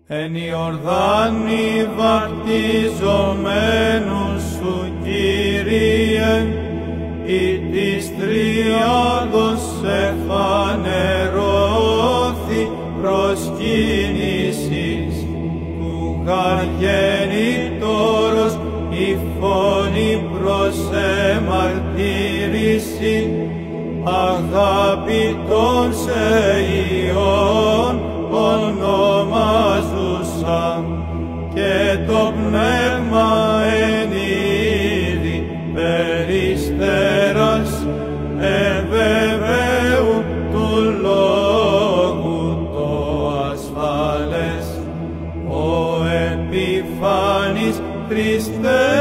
Εν Ιορδάνη βαπτιζομένους σου, Κύριε, ή της τριάδος εφανερώθη προσκύνησης του γαγεννητόρος η φωνή προς εμαρτύρηση αγαπητών σε Υιόν ονομάζουσα και το πνεύμα εν είδη περιστέρας ευεβαίου του λόγου το ασφαλές ο επιφανής Χριστέ